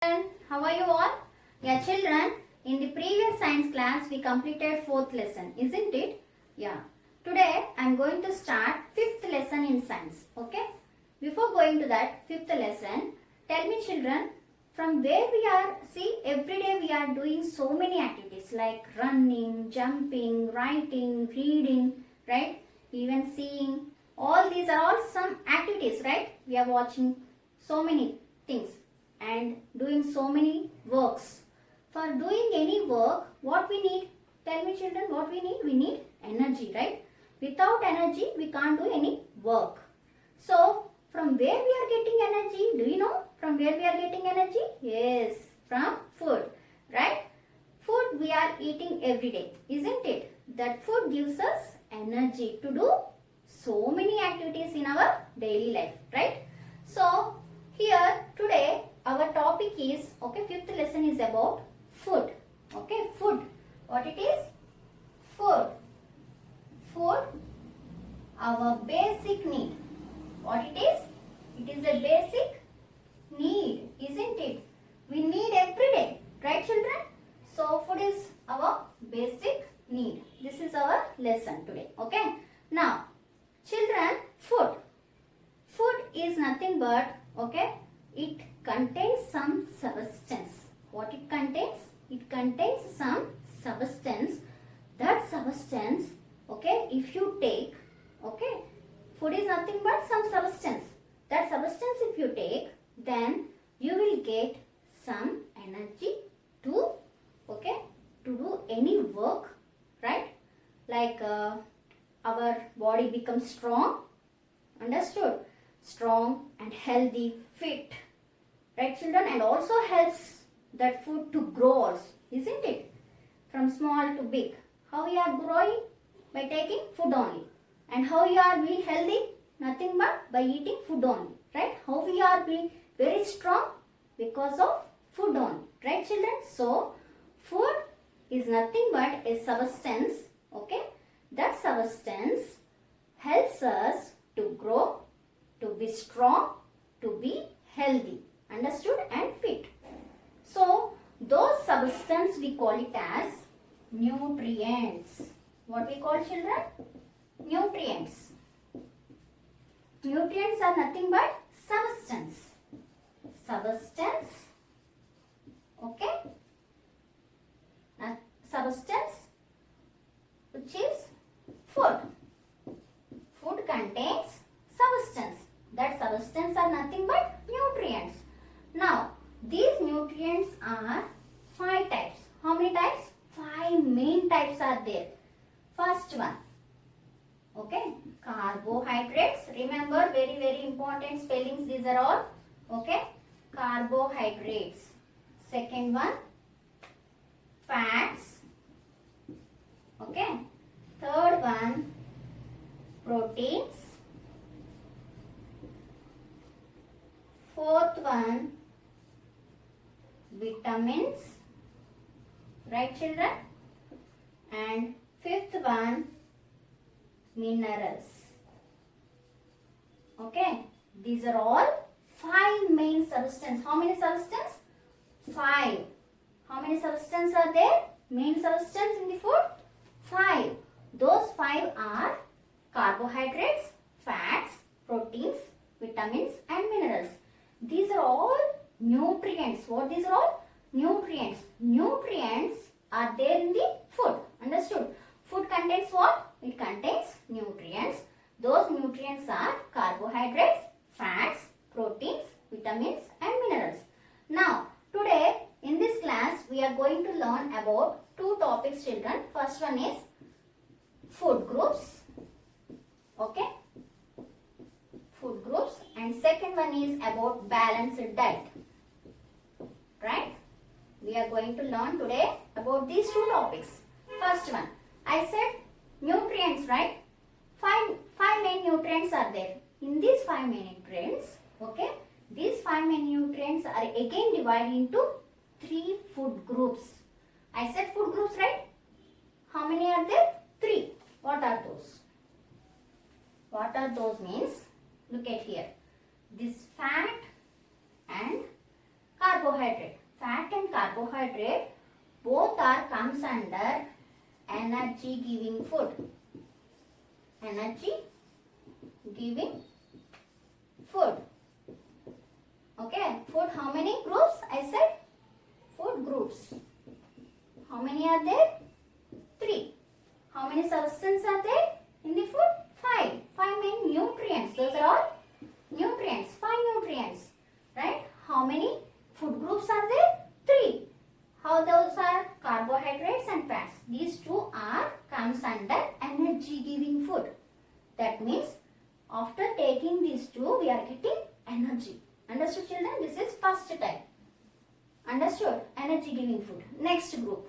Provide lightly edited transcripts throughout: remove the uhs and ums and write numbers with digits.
How are you all? Yeah, children, in the previous science class we completed 4th lesson, isn't it? Yeah. Today I am going to start 5th lesson in science. Okay? Before going to that 5th lesson, tell me children, from where we are, see every day we are doing so many activities like running, jumping, writing, reading, right? Even seeing. All these are all some activities, right? We are watching so many things and doing so many works. For doing any work, what we need? Tell me children, what we need? We need energy, right? Without energy, we can't do any work. So, from where we are getting energy? Do you know from where we are getting energy? Yes, from food, right? Food we are eating every day, isn't it? That food gives us energy to do so many activities in our daily life, right? So, here today our topic is, okay, 5th lesson is about food. Okay, food. What it is? Food. Food, our basic need. What it is? It is a basic need, isn't it? We need every day, right children? So, food is our basic need. This is our lesson today, okay? Now, children, food. Food is nothing but, okay, it contains some substance. What it contains? It contains some substance. That substance, okay, if you take, okay, food is nothing but some substance. That substance if you take, then you will get some energy to, okay, to do any work, right? Like our body becomes strong, understood? Strong and healthy, fit, right children? And also helps that food to grow also, isn't it? From small to big. How we are growing? By taking food only. And how we are being healthy? Nothing but by eating food only, right? How we are being very strong? Because of food only, right children? So, food is nothing but a substance, okay? That substance helps us to grow, to be strong, to be healthy, understood, and fit. So, those substances we call it as nutrients. What we call children? Nutrients. Nutrients are nothing but substance. Substance, okay? Substance which is food. Food contains substance. That substance are nothing but nutrients. Now, these nutrients are 5 types. How many types? 5 main types are there. First one, okay, carbohydrates. Remember, very important spellings these are all, okay, carbohydrates. Second one, fats, okay. Third one, proteins. Fourth one, vitamins, right children? And fifth one, minerals. Okay, these are all 5 main substances. How many substances? 5. How many substances are there? Main substance in the food? 5. Those 5 are carbohydrates, fats, proteins, vitamins and minerals. These are all nutrients. What these are all? Nutrients. Nutrients are there in the food. Understood? Food contains what? It contains nutrients. Those nutrients are carbohydrates, fats, proteins, vitamins and minerals. Now, today in this class we are going to learn about 2 topics children. First one is food groups. Okay? Food groups. And second one is about balanced diet. Right? We are going to learn today about these 2 topics. First one, I said nutrients, right? 5 main nutrients are there. In these 5 main nutrients, okay, these 5 main nutrients are again divided into 3 food groups. I said food groups, right? How many are there? 3. What are those? What are those means? Look at here. This fat and Carbohydrate. Fat and carbohydrate both are comes under energy giving food. Energy giving food. Okay, food, how many groups? I said food groups. How many are there? 3. How many substances are there in the food? 5. 5 main nutrients. Those are all nutrients. 5 nutrients. Right? How many food groups are there? 3. How those are? Carbohydrates and fats. These two are comes under energy giving food. That means after taking these two we are getting energy. Understood, children? This is first type. Understood? Energy giving food. Next group.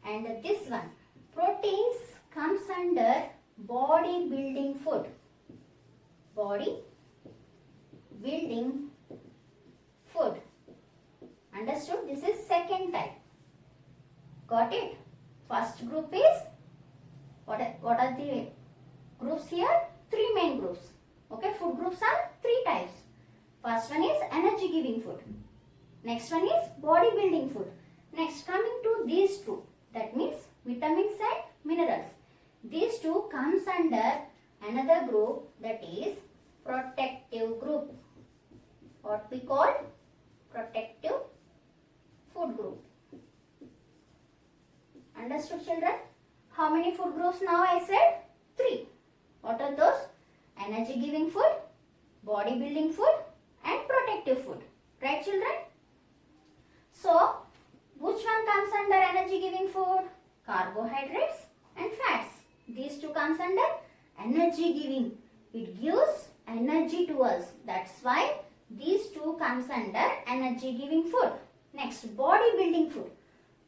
And this one. Proteins comes under body building food. Body building food. Understood? This is second type. Got it? First group is, what are the groups here? 3 main groups. Okay, food groups are 3 types. First one is energy giving food. Next one is body building food. Next, coming to these two. That means vitamins and minerals. These two comes under another group, that is protective group. What we call protective food group. Understood, children? How many food groups now I said? 3. What are those? Energy giving food, body building food and protective food. Right, children? So, which one comes under energy giving food? Carbohydrates and fats. These two comes under energy giving. It gives energy to us. That's why these two comes under energy giving food. Next, body building food.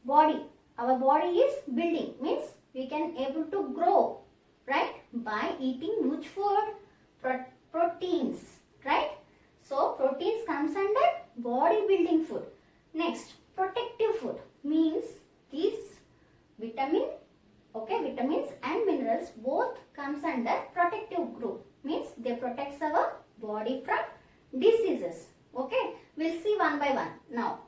Body. Our body is building. Means we can able to grow. Right? By eating which food? Proteins. Right? So, proteins comes under body building food. Next, protective food. Means these vitamins and minerals both comes under protective group. Means they protects our body from diseases. Okay, we'll see one by one. Now,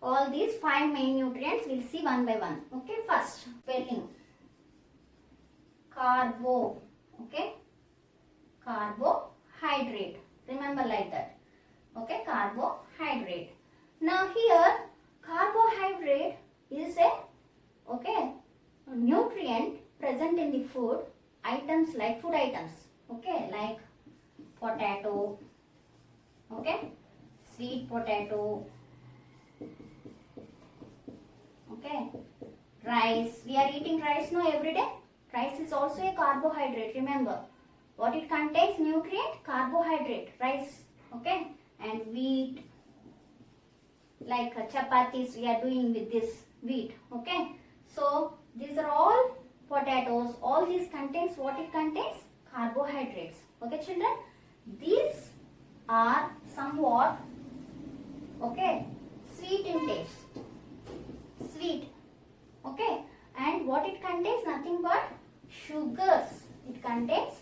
all these 5 main nutrients we'll see one by one. Okay, first, spelling. Carbo. Okay, carbohydrate. Remember like that. Okay, carbohydrate. Now here, carbohydrate is a nutrient present in the food items, like food items. Okay, like potato. Okay, sweet potato. Okay, rice. We are eating rice now every day. Rice is also a carbohydrate. Remember, what it contains? Nutrient, carbohydrate, rice. Okay, and wheat. Like chapatis we are doing with this wheat. Okay, so these are all potatoes. All these contains what it contains? Carbohydrates. Okay, children, these are somewhat sweet in taste. Sweet. Okay, and what it contains? Nothing but sugars. It contains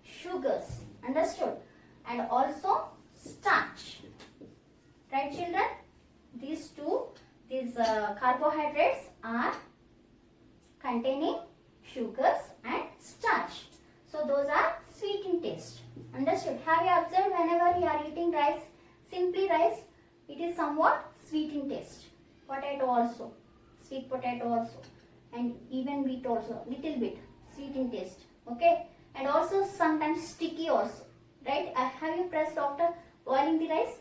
sugars. Understood? And also starch. Right, children? These carbohydrates are containing sugars and starch. So those are sweet in taste. Understood? Have you observed whenever you are eating rice, simply rice, it is somewhat sweet in taste. Potato also, sweet potato also, and even wheat also, little bit sweet in taste. Okay, and also sometimes sticky also. Right? Have you pressed after boiling the rice?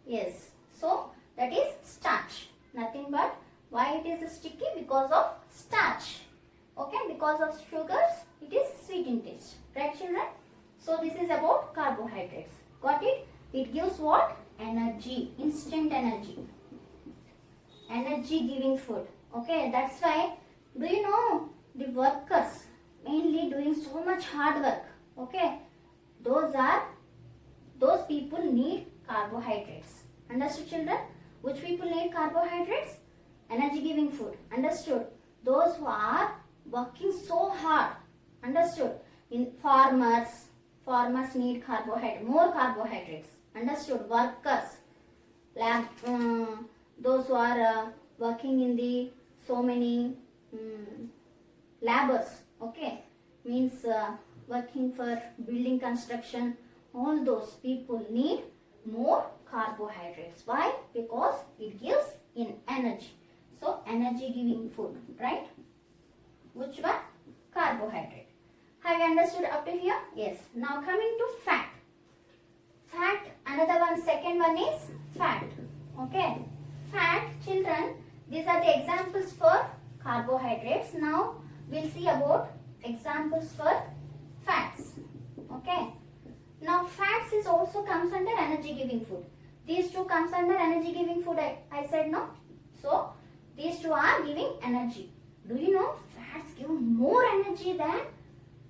Yes. So that is starch. Nothing but why it is sticky? Because of starch. Okay, because of sugars, it is sweet in taste. Right, children? So this is about carbohydrates. Got it? It gives what? Energy, instant energy. Energy giving food. Okay, that's why, do you know, the workers mainly doing so much hard work. Okay, those people need carbohydrates. Understood, children? Which people need carbohydrates? Energy giving food. Understood? Those who are working so hard. Understood? In farmers need carbohydrates, more carbohydrates. Understood? Workers lab, those who are working in the so many labors, okay, means working for building construction, all those people need more carbohydrates. Why? Because it gives in energy. So energy giving food, right? Which one? Carbohydrate. Have you understood up to here? Yes. Now coming to fat. Fat, another one, second one is fat. Okay. Fat, children, these are the examples for carbohydrates. Now we'll see about examples for fats. Okay. Now fats is also comes under energy giving food. These two comes under energy giving food, I said no. So these two are giving energy. Do you know fats give more energy than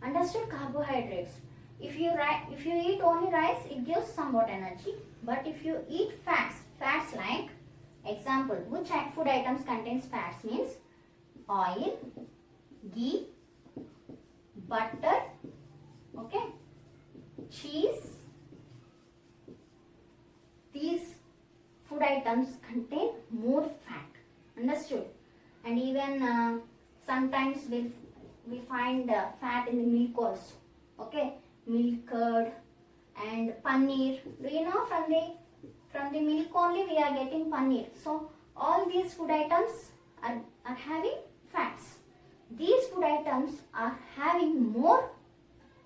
understood carbohydrates? If you eat only rice, it gives somewhat energy. But if you eat fats like example, which food items contains fats means oil, ghee, butter, okay, cheese. These food items contain more fat. Understood? And even sometimes we find fat in the milk also. Okay, milk curd and paneer. Do you know from the milk only we are getting paneer. So all these food items are having fats. These food items are having more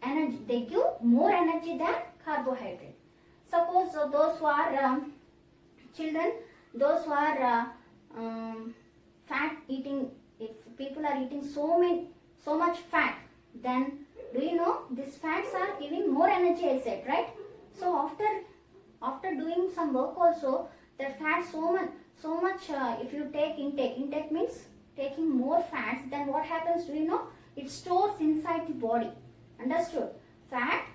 energy. They give more energy than carbohydrate. Suppose those who are children, those who are fat eating, if people are eating so much fat, then do you know these fats are giving more energy, I said, right? So after doing some work also, the fat so much if you take intake means taking more fats, then what happens, do you know? It stores inside the body. Understood? Fat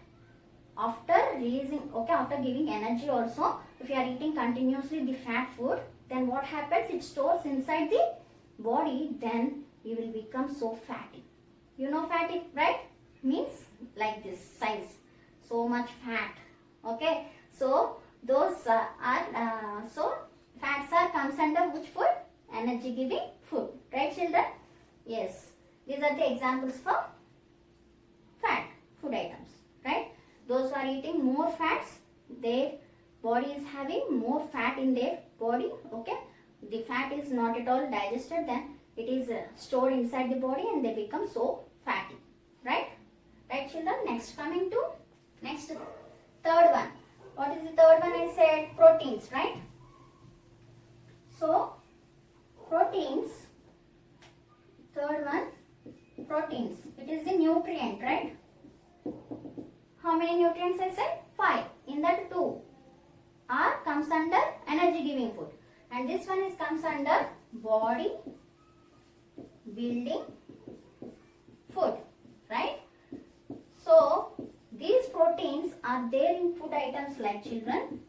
after releasing, okay, after giving energy also, if you are eating continuously the fat food, then what happens? It stores inside the body, then you will become so fatty. You know fatty, right? Means like this size, so much fat. Okay, so those so fats are comes under which food? Energy giving food, right children? Yes, these are the examples for fat food items, right? Those who are eating more fats, their body is having more fat in their body. Okay, the fat is not at all digested, then it is stored inside the body and they become so fatty, right? Right children? Next, coming to next third one. What is the third one? I said proteins, right? So proteins, third one, proteins. It is the nutrient, right? How many nutrients I said? 5. In that 2 are comes under energy giving food, and this one is comes under body building food, right? So these proteins are there in food items like children.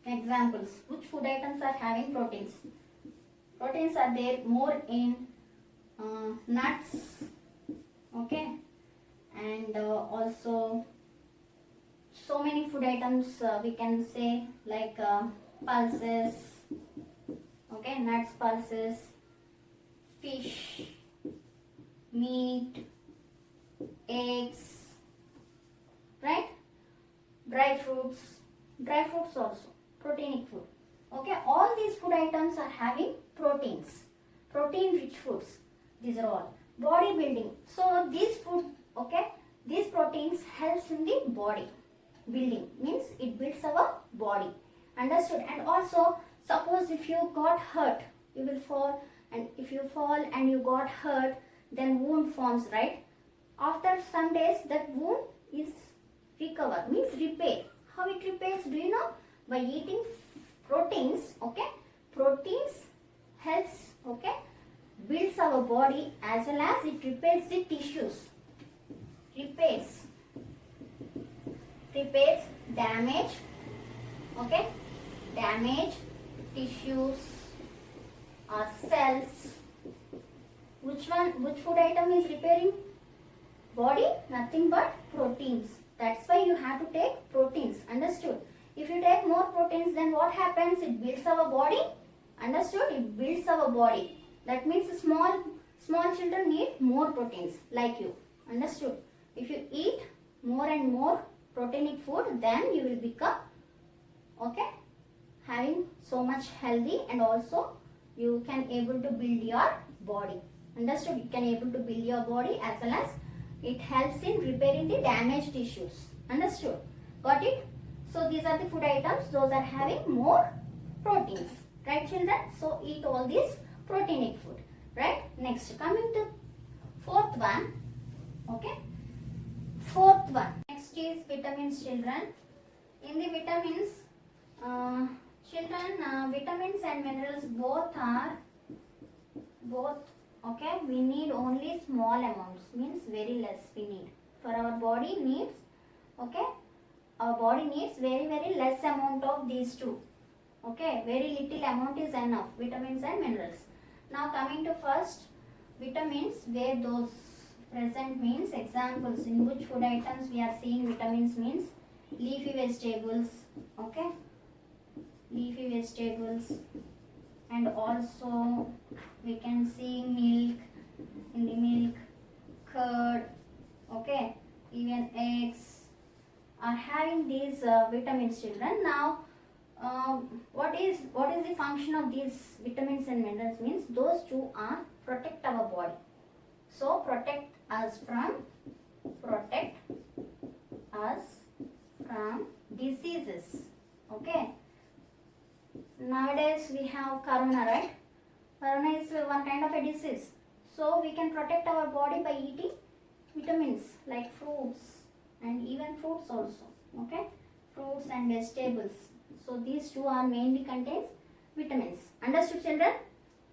Examples, which food items are having proteins? Proteins are there more in nuts, okay, and also so many food items we can say like pulses, okay, nuts, pulses, fish, meat, eggs, right? Dry fruits also proteinic food. Okay, all these food items are having proteins, protein rich foods. These are all body building. So these food, okay, these proteins helps in the body building, means it builds our body. Understood? And also suppose if you got hurt, you will fall, and if you fall and you got hurt, then wound forms, right? After some days that wound is recover, means repair. How it repairs, do you know? By eating proteins, okay? Proteins helps, okay, builds our body as well as it repairs the tissues. Repairs damage, okay, damage tissues or cells. Which food item is repairing body? Nothing but proteins. That's why you have to take proteins. Understood? If you take more proteins, then what happens? It builds our body. Understood? It builds our body. That means small children need more proteins like you. Understood? If you eat more and more proteinic food, then you will become, okay, having so much healthy, and also you can able to build your body. Understood? You can able to build your body, as well as it helps in repairing the damaged tissues. Understood? Got it? So these are the food items. Those are having more proteins. Right, children? So eat all these proteinic food. Right? Next, coming to fourth one. Okay? Fourth one. Next is vitamins, children. In the vitamins, vitamins and minerals both, okay, we need only small amounts, means very less we need. For our body needs, okay, our body needs very less amount of these two. Okay, very little amount is enough, vitamins and minerals. Now coming to first, vitamins, where those present means examples, in which food items we are seeing vitamins means leafy vegetables, okay, leafy vegetables, and also we can see milk, in the milk, curd, okay, even eggs are having these vitamins, children. Now what is the function of these vitamins and minerals means those two are protect our body. So protect us from diseases. Okay. Nowadays we have corona, right? Corona is one kind of a disease. So we can protect our body by eating vitamins like fruits and even fruits also. Okay, fruits and vegetables. So these two are mainly contains vitamins. Understood, children?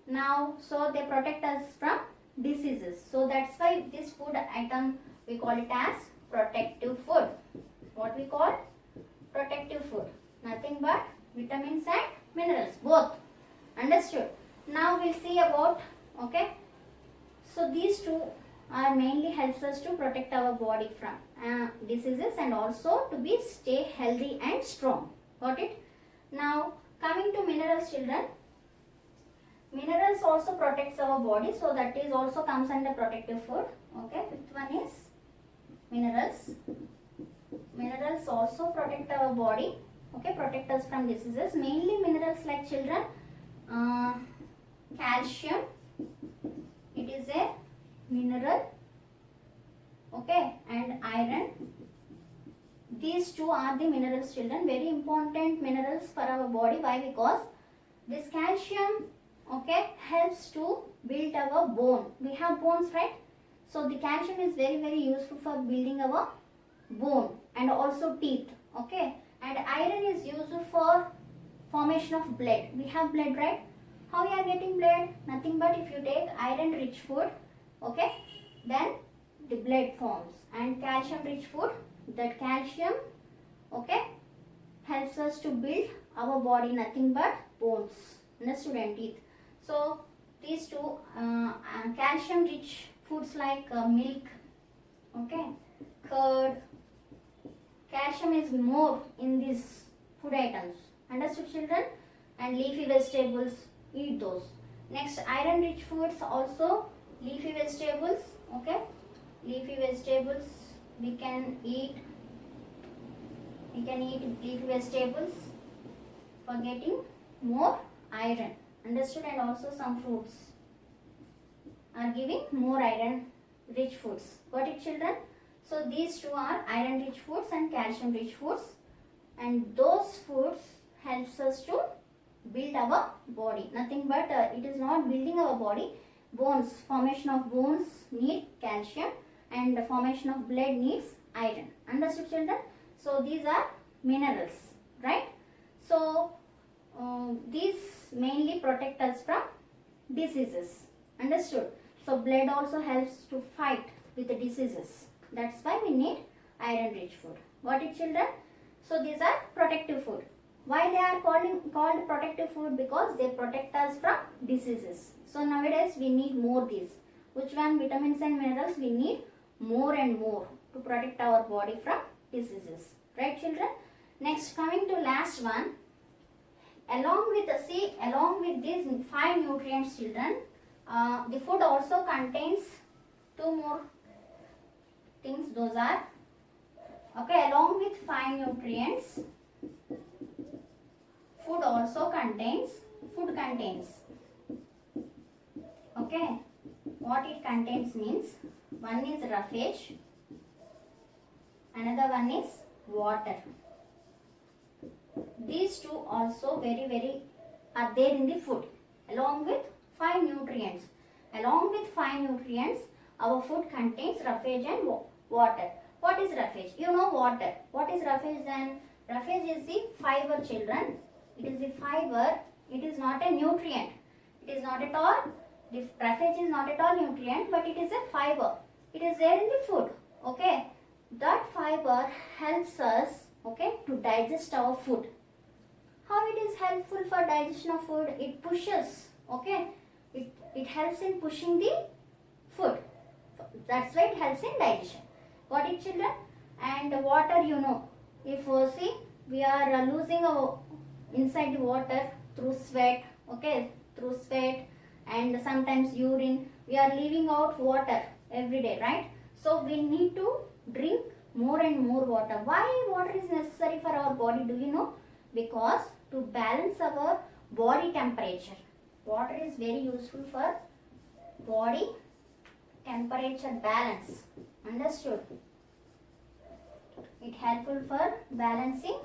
Now, so they protect us from diseases. So that's why this food item we call it as protective food. What we call protective food? Nothing but vitamins and minerals, both. Understood? Now we'll see about, okay, so these two are mainly helps us to protect our body from diseases, and also to be stay healthy and strong. Got it? Now coming to minerals, children. Minerals also protects our body, so that is also comes under protective food. Okay, fifth one is minerals. Minerals also protect our body. Okay, protect us from diseases. Mainly minerals like, children, calcium. It is a mineral. Okay, and iron. These two are the minerals, children. Very important minerals for our body. Why? Because this calcium, okay, helps to build our bone. We have bones, right? So the calcium is very useful for building our bone and also teeth. Okay, and iron is used for formation of blood. We have blood, right? How we are getting blood? Nothing but if you take iron rich food, okay, then the blood forms. And calcium rich food, that calcium, okay, helps us to build our body, nothing but bones. Understood? And teeth. So these two calcium rich foods like milk, okay, curd, calcium is more in these food items. Understood, children? And leafy vegetables, eat those. Next, iron rich foods also, leafy vegetables, okay, leafy vegetables we can eat leafy vegetables for getting more iron. Understood? And also some fruits are giving more iron rich foods. Got it, children? So these two are iron rich foods and calcium rich foods, and those foods helps us to build our body. Nothing but it is not building our body. Bones, formation of bones need calcium, and the formation of blood needs iron. Understood, children? So these are minerals, right? So these mainly protect us from diseases. Understood? So blood also helps to fight with the diseases. That's why we need iron rich food. Got it, children? So these are protective food. Why they are called protective food? Because they protect us from diseases. So nowadays we need more these. Which one? Vitamins and minerals we need more and more to protect our body from diseases. Right, children? Next, coming to last one. Along with these 5 nutrients, children, the food also contains 2 more things. Those are, okay, along with 5 nutrients, food contains, okay, what it contains means, one is roughage, another one is water. These two also very are there in the food along with 5 nutrients. Along with 5 nutrients, our food contains roughage and water. What is roughage? You know water. What is roughage then? Roughage is the fiber, children. It is the fiber. It is not a nutrient. It is not at all. The roughage is not at all nutrient, but it is a fiber. It is there in the food. Okay. That fiber helps us, okay, to digest our food. How it is helpful for digestion of food? It pushes, okay. It helps in pushing the food. That's why it helps in digestion. Got it, children? And water, you know, if see, we are losing our inside the water through sweat, okay, through sweat and sometimes urine. We are leaving out water every day, right? So we need to drink more and more water. Why water is necessary for our body? Do you know? Because to balance our body temperature. Water is very useful for body temperature balance. Understood? It helpful for balancing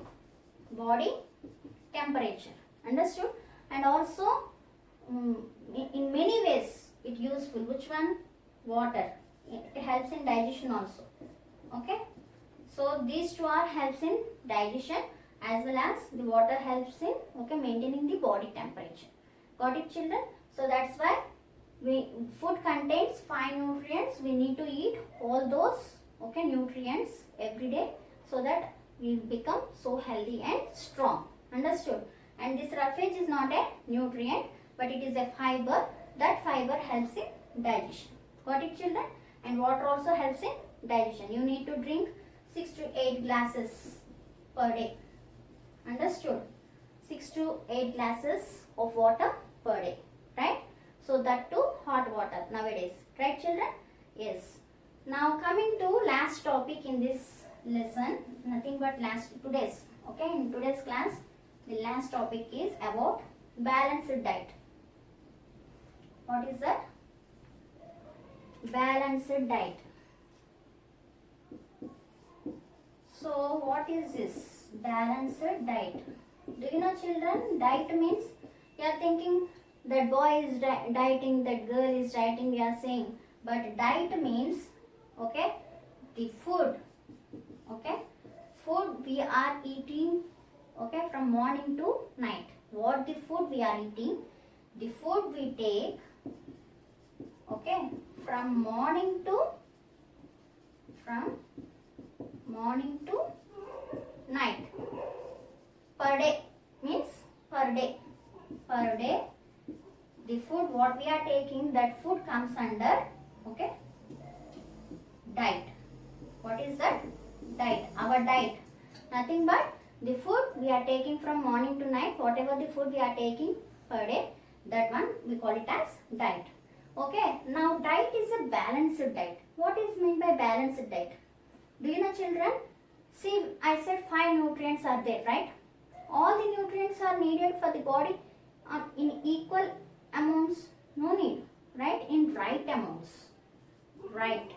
body temperature. Understood? And also in many ways it useful. Which one? Water. It helps in digestion also. Okay. So these two are helps in digestion, as well as the water helps in, okay, maintaining the body temperature. Got it, children? So that's why food contains 5 nutrients. We need to eat all those, okay, nutrients every day so that we become so healthy and strong. Understood? And this roughage is not a nutrient, but it is a fiber. That fiber helps in digestion. Got it, children? And water also helps in digestion. You need to drink 6 to 8 glasses per day. Understood? 6 to 8 glasses of water per day, right? So that too hot water nowadays, right, children? Yes. Now coming to last topic in this lesson, nothing but today's, okay, in today's class, the last topic is about balanced diet. What is that? Balanced diet. So what is this balanced diet? Do you know, children, diet means, you are thinking that boy is dieting, that girl is dieting, we are saying, but diet means, okay, the food, okay, food we are eating, okay, from morning to night. What the food we are eating? The food we take, okay, from morning to night. Per day means per day. The food what we are taking, that food comes under, okay, diet. What is that? Diet. Our diet. Nothing but the food we are taking from morning to night. Whatever the food we are taking per day, that one we call it as diet. Okay. Now diet is a balanced diet. What is meant by balanced diet? Do you know, children? See, I said 5 nutrients are there, right? All the nutrients are needed for the body in equal amounts. No need, right? In right amounts. Right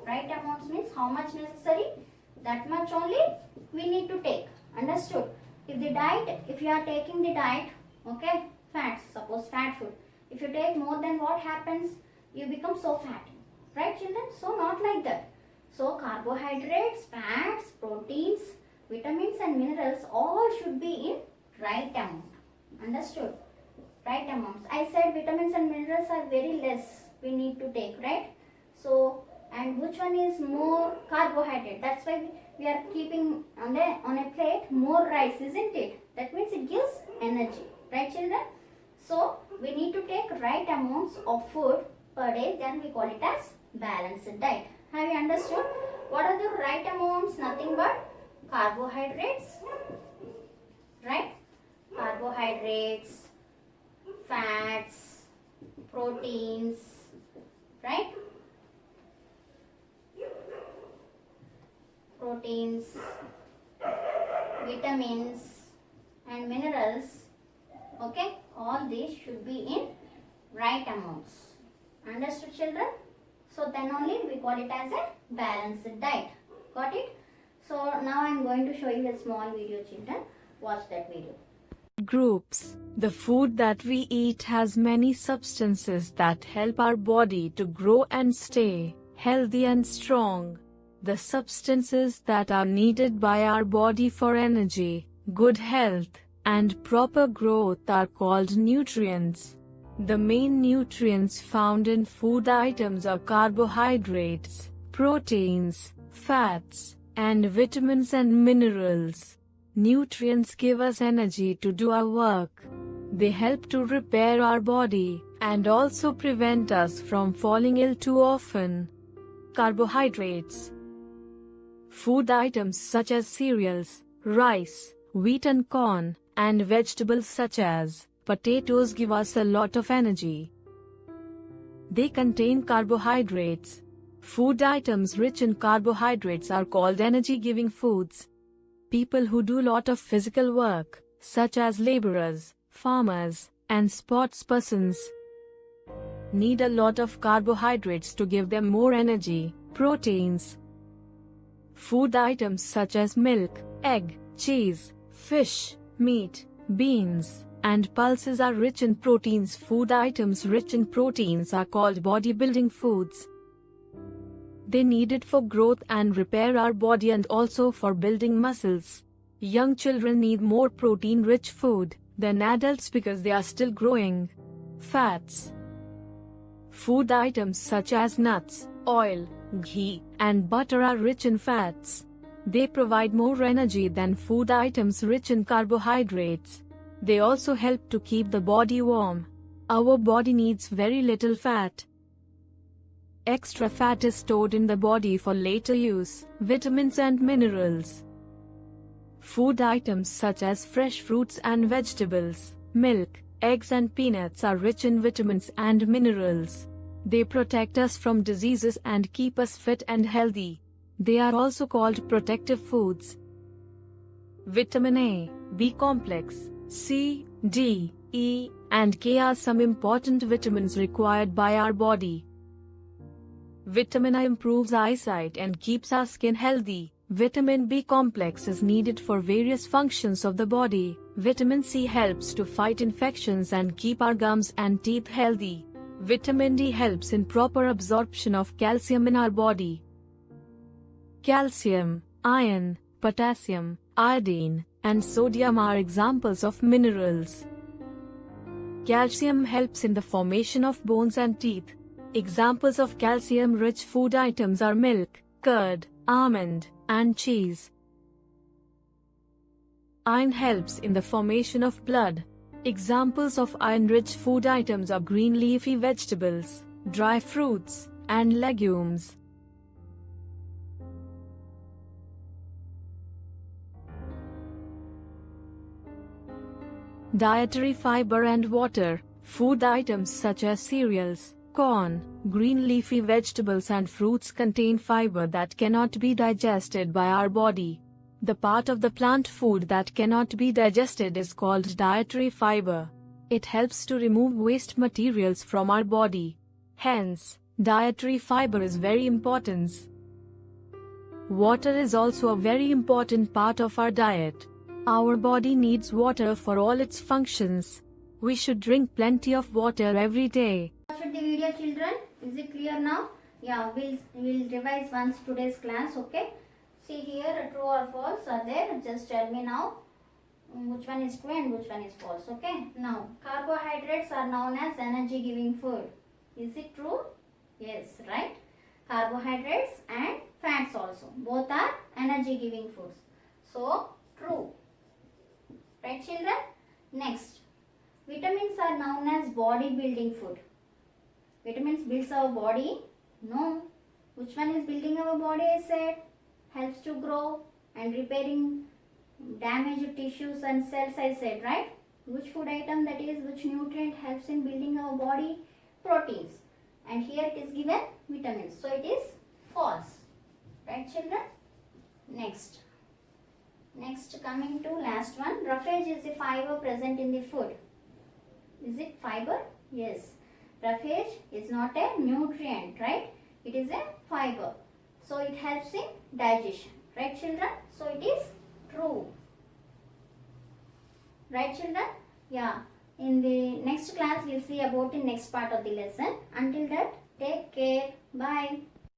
amounts means how much necessary, that much only we need to take. Understood? If you are taking the diet, okay, fats, suppose fat food, if you take more than what happens, you become so fat, right, children? So not like that. So carbohydrates, fats, proteins, vitamins and minerals all should be in right amount. Understood? Right amounts. I said vitamins and minerals are very less we need to take, right? So, and which one is more carbohydrate? That's why we are keeping on a plate more rice, isn't it? That means it gives energy, right, children? So we need to take right amounts of food per day, then we call it as balanced diet. Have you understood? What are the right amounts? Nothing but carbohydrates, right? Carbohydrates, fats, proteins, right? Proteins, vitamins and minerals. Okay, all these should be in right amounts. Understood, children? So then only we call it as a balanced diet. Got it? So now I am going to show you a small video, children. Watch that video. Groups. The food that we eat has many substances that help our body to grow and stay healthy and strong. The substances that are needed by our body for energy, good health, and proper growth are called nutrients. The main nutrients found in food items are carbohydrates, proteins, fats, and vitamins and minerals. Nutrients give us energy to do our work. They help to repair our body and also prevent us from falling ill too often. Carbohydrates. Food items such as cereals, rice, wheat and corn, and vegetables such as potatoes give us a lot of energy. They contain carbohydrates. Food items rich in carbohydrates are called energy-giving foods. People who do lot of physical work, such as laborers, farmers, and sports persons, need a lot of carbohydrates to give them more energy. Proteins. Food items such as milk, egg, cheese, fish, meat, beans, and pulses are rich in proteins. Food items rich in proteins are called bodybuilding foods. They need it for growth and repair our body and also for building muscles. Young children need more protein-rich food than adults because they are still growing. Fats. Food items such as nuts, oil, ghee, and butter are rich in fats. They provide more energy than food items rich in carbohydrates. They also help to keep the body warm. Our body needs very little fat. Extra fat is stored in the body for later use. Vitamins and minerals. Food items such as fresh fruits and vegetables, milk, eggs and peanuts are rich in vitamins and minerals. They protect us from diseases and keep us fit and healthy. They are also called protective foods. Vitamin A, B complex, C, D, E, and K are some important vitamins required by our body. Vitamin A improves eyesight and keeps our skin healthy. Vitamin B complex is needed for various functions of the body. Vitamin C helps to fight infections and keep our gums and teeth healthy. Vitamin D helps in proper absorption of calcium in our body. Calcium, iron, potassium, iodine, and sodium are examples of minerals. Calcium helps in the formation of bones and teeth. Examples of calcium-rich food items are milk, curd, almond, and cheese. Iron helps in the formation of blood. Examples of iron-rich food items are green leafy vegetables, dry fruits, and legumes. Dietary fiber and water. Food items such as cereals, corn, green leafy vegetables and fruits contain fiber that cannot be digested by our body. The part of the plant food that cannot be digested is called dietary fiber. It helps to remove waste materials from our body. Hence, dietary fiber is very important. Water is also a very important part of our diet. Our body needs water for all its functions. We should drink plenty of water every day. Watch the video, children. Is it clear now? Yeah, we'll revise once today's class. Okay. See here, true or false are there. Just tell me now which one is true and which one is false. Okay. Now, carbohydrates are known as energy-giving food. Is it true? Yes, right. Carbohydrates and fats also. Both are energy-giving foods. So, true. Right, children? Next, vitamins are known as body-building food. Vitamins builds our body? No. Which one is building our body? I said helps to grow and repairing damaged tissues and cells, I said, right? Which food item, that is, which nutrient helps in building our body? Proteins. And here it is given vitamins. So it is false. Right, children? Next. Next, coming to last one. Roughage is the fiber present in the food. Is it fiber? Yes. Roughage is not a nutrient, right? It is a fiber. So it helps in digestion. Right, children? So it is true. Right, children? Yeah. In the next class, we'll see about the next part of the lesson. Until that, take care. Bye.